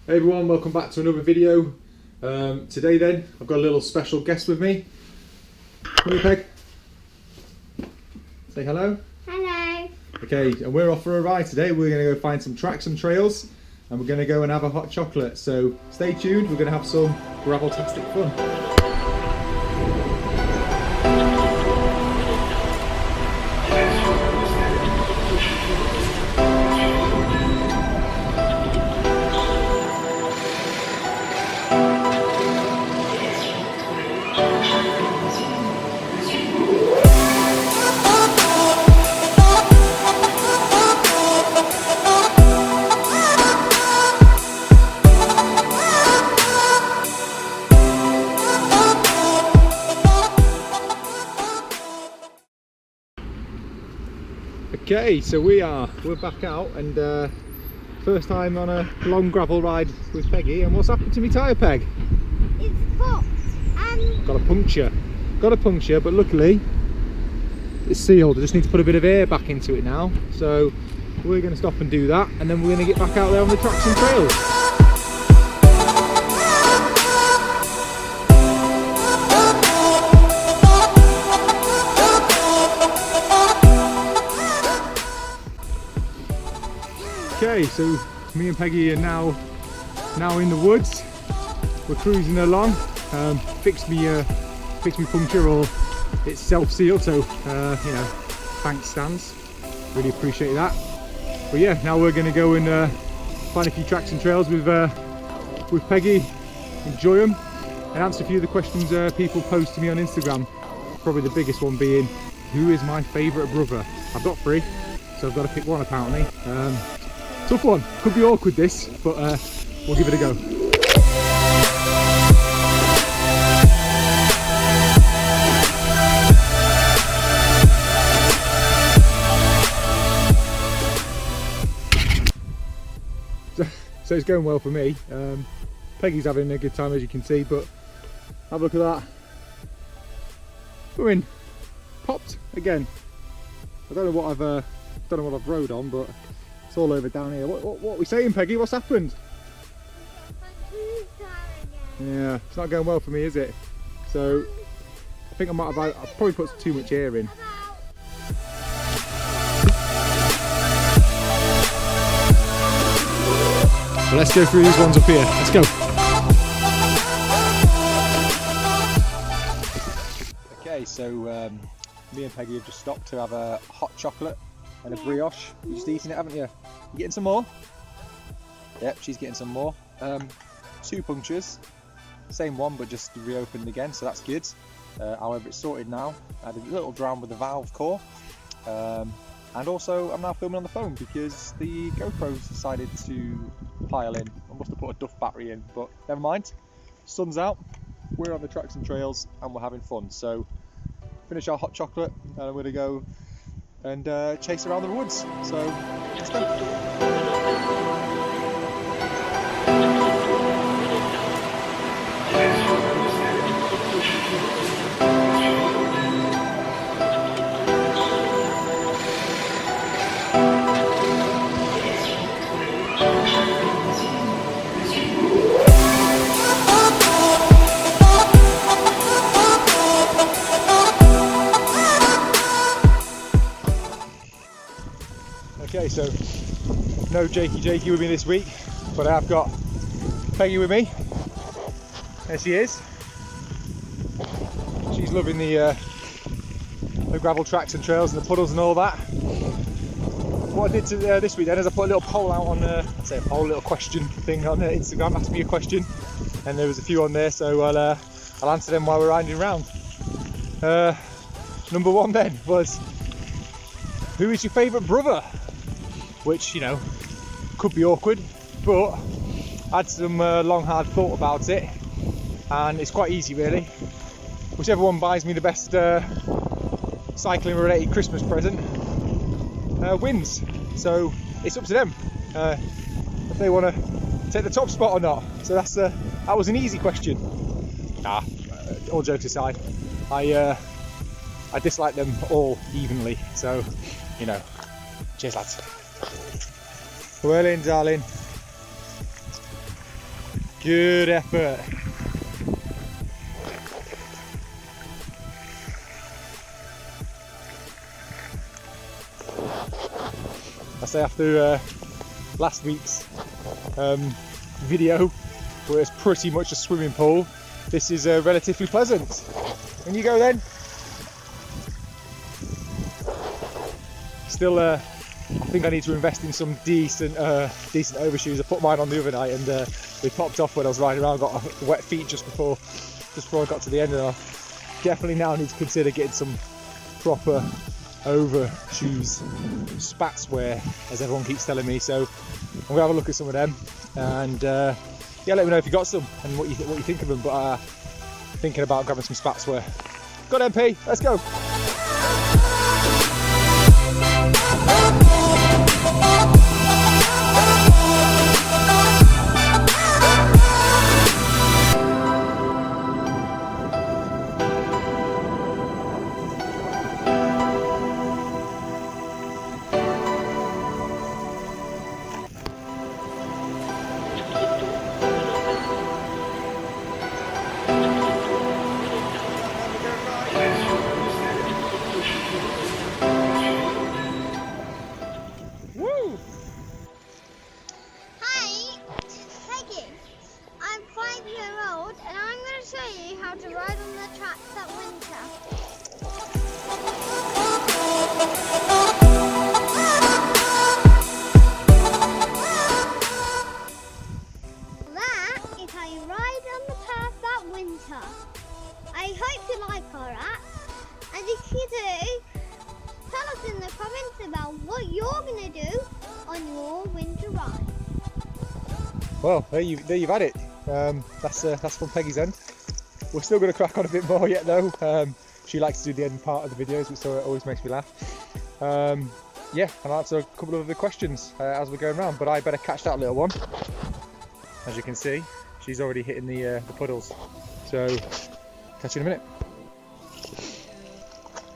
Hey everyone, welcome back to another video. Today then, I've got a little special guest with me. Come here, Peg. Say hello. Hello. Okay, and we're off for a ride today. We're going to go find some tracks and trails, and we're going to go and have a hot chocolate. So stay tuned, we're going to have some gravel-tastic fun. Okay, so we're back out, and first time on a long gravel ride with Peggy. And what's happened to me tyre, Peg? It's popped and Got a puncture, but luckily it's sealed. I just need to put a bit of air back into it now. So we're going to stop and do that, and then we're going to get back out there on the tracks and trails. Okay, so me and Peggy are now in the woods. We're cruising along. Fixed me puncture, or it's self-sealed, so you know, thanks Stans, really appreciate that. But yeah, now we're going to go and find a few tracks and trails with Peggy, enjoy them, and answer a few of the questions people post to me on Instagram. Probably the biggest one being, who is my favourite brother? I've got 3, so I've got to pick one apparently. Tough one, could be awkward this, but we'll give it a go. So it's going well for me. Peggy's having a good time, as you can see, but have a look at that. We're in, popped again. I don't know what I've rode on, but it's all over down here. What are we saying, Peggy? What's happened? Yeah, it's not going well for me, is it? So I think I've probably put too much air in. Well, let's go through these ones up here. Let's go. Okay, so me and Peggy have just stopped to have a hot chocolate and a brioche. You're just eating it, haven't you? You getting some more? Yep, she's getting some more. 2 punctures, same one but just reopened again, so that's good. However, it's sorted now. I had a little drown with the valve core, and also I'm now filming on the phone because the GoPro's decided to pile in. I must have put a duff battery in, but never mind. Sun's out, we're on the tracks and trails, and we're having fun. So finish our hot chocolate, and I'm going to go and chase around the woods. So let's go. Okay, so no Jakey with me this week, but I have got Peggy with me. There she is. She's loving the gravel tracks and trails and the puddles and all that. What I did this week then is I put a little poll out on, I say a poll, a little question thing on Instagram. Ask me a question, and there was a few on there, so I'll answer them while we're riding around. Number 1 then was, who is your favourite brother? Which, you know, could be awkward, but I had some long hard thought about it, and it's quite easy really. Whichever one buys me the best cycling related Christmas present wins. So it's up to them if they want to take the top spot or not. So that was an easy question. All jokes aside, I dislike them all evenly, so you know, cheers lads. Well in, darling. Good effort. I say after last week's video, where it's pretty much a swimming pool, this is relatively pleasant. In you go then. Still, I think I need to invest in some decent overshoes. I put mine on the other night and they popped off when I was riding around. Got wet feet just before I got to the end, and I definitely now need to consider getting some proper overshoes, spats wear, as everyone keeps telling me. So I'm gonna have a look at some of them, and yeah, let me know if you got some and what you think of them. But thinking about grabbing some spats wear. Go on, MP, let's go. Hi, Peggy. I'm 5-year-old and I'm going to show you how to ride on the tracks that winter. That is how you ride on the path that winter. I hope you like our app, and if you do, tell us in the comments about what you're going to do on your winter ride. Well, there you've had it. That's from Peggy's end. We're still going to crack on a bit more yet though. She likes to do the end part of the videos, which so it always makes me laugh. Yeah, and I'll answer a couple of other questions as we're going around, but I better catch that little one. As you can see, she's already hitting the puddles. So, catch you in a minute.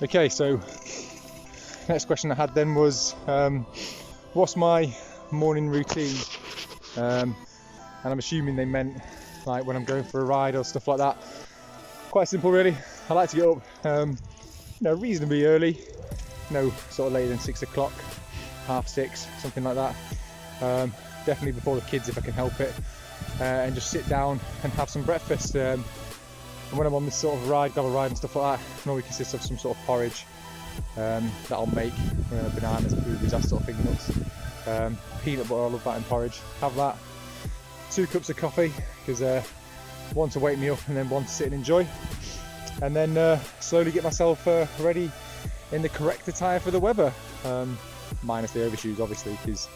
Okay, so next question I had then was, what's my morning routine? And I'm assuming they meant like when I'm going for a ride or stuff like that. Quite simple really. I like to get up reasonably early, sort of later than 6 o'clock, 6:30, something like that. Definitely before the kids if I can help it, and just sit down and have some breakfast. And when I'm on this sort of ride, gravel ride and stuff like that, it normally consists of some sort of porridge that I'll make, bananas, blueberries, that sort of thing, nuts. Peanut butter, I love that in porridge. Have that. 2 cups of coffee, because one to wake me up and then one to sit and enjoy. And then slowly get myself ready in the correct attire for the weather. Minus the overshoes obviously, because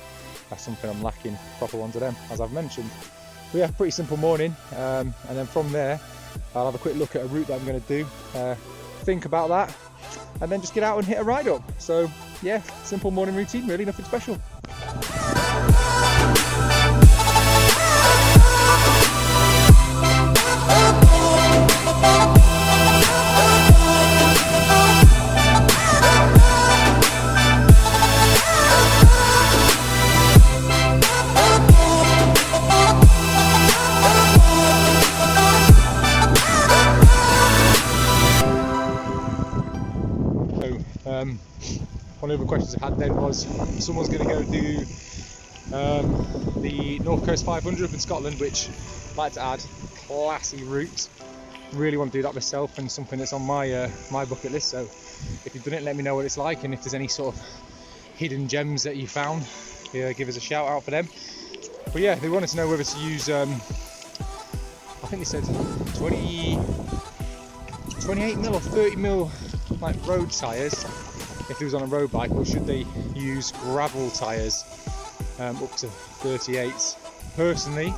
that's something I'm lacking, proper ones of them, as I've mentioned. But yeah, pretty simple morning. And then from there, I'll have a quick look at a route that I'm going to do, think about that, and then just get out and hit a ride up. So yeah, simple morning routine really, nothing special. One of the questions I had then was, someone's going to go do the North Coast 500 up in Scotland, which I'd like to add, classy route. Really want to do that myself, and something that's on my my bucket list. So if you've done it, let me know what it's like, and if there's any sort of hidden gems that you found, give us a shout out for them. But yeah, they wanted to know whether to use I think they said 28mm or 30mm like road tyres if it was on a road bike, or should they use gravel tyres up to 38s. Personally,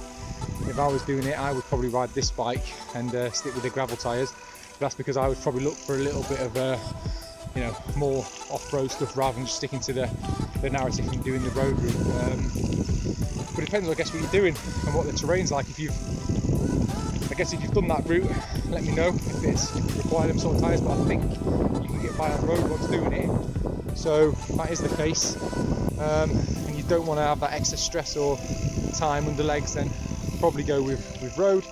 if I was doing it, I would probably ride this bike and stick with the gravel tyres. But that's because I would probably look for a little bit of more off-road stuff rather than just sticking to the narrative and doing the road route. But it depends, I guess, what you're doing and what the terrain's like. If you've done that route, let me know if it's required them sort of tyres, but I think you can get by on the road once doing it. So if that is the case, and you don't want to have that extra stress or time under legs, then probably go with road.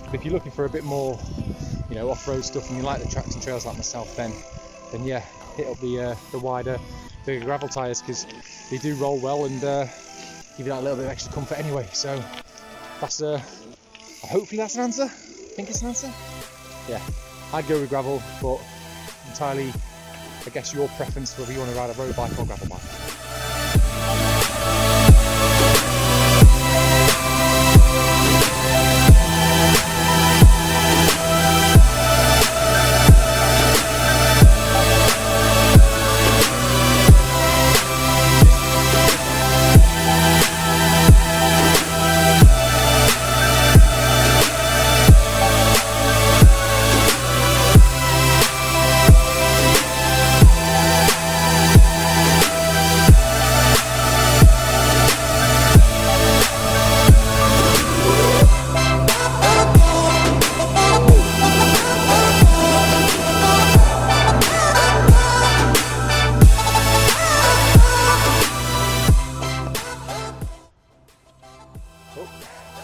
But if you're looking for a bit more, you know, off-road stuff and you like the tracks and trails like myself, then yeah, hit up the wider, bigger gravel tyres, because they do roll well and give you that little bit of extra comfort anyway. So that's hopefully that's an answer. I think it's an answer. Yeah, I'd go with gravel, but entirely, I guess, your preference whether you want to ride a road bike or gravel bike.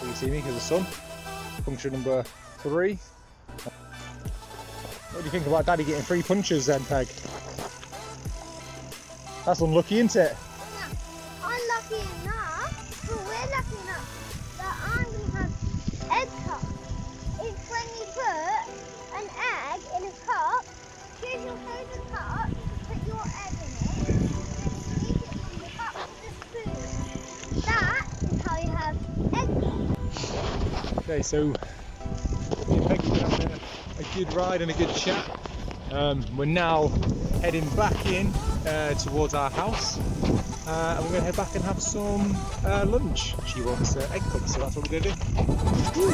You see me because the sun. Puncture number 3. What do you think about Daddy getting 3 punctures then, Peg? That's unlucky, isn't it? No, I'm lucky enough, but we're lucky enough that I'm going to have egg cup. It's when you put an egg in a cup, choose your favourite cup, put your egg in it, and squeeze it from the cup with a spoon. That is how you have egg cup. Okay, so me and Peggy have having a good ride and a good chat. We're now heading back in towards our house, and we're going to head back and have some lunch. She wants egg cups, so that's what we're going to do.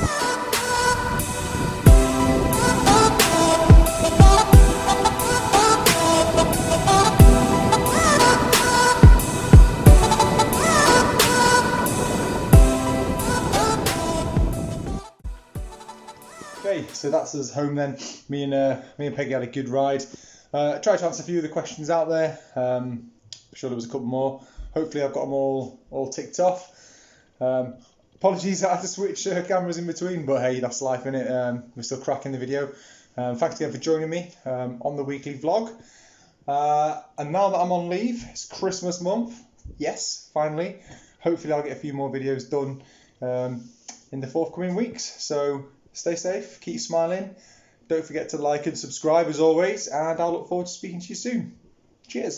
Okay, so that's us home then. Me and Peggy had a good ride. Tried to answer a few of the questions out there. I'm sure there was a couple more. Hopefully I've got them all ticked off. Apologies that I had to switch cameras in between, but hey, that's life, innit? We're still cracking the video. Thanks again for joining me on the weekly vlog. And now that I'm on leave, it's Christmas month. Yes, finally. Hopefully I'll get a few more videos done in the forthcoming weeks. So stay safe, keep smiling. Don't forget to like and subscribe as always, and I'll look forward to speaking to you soon. Cheers.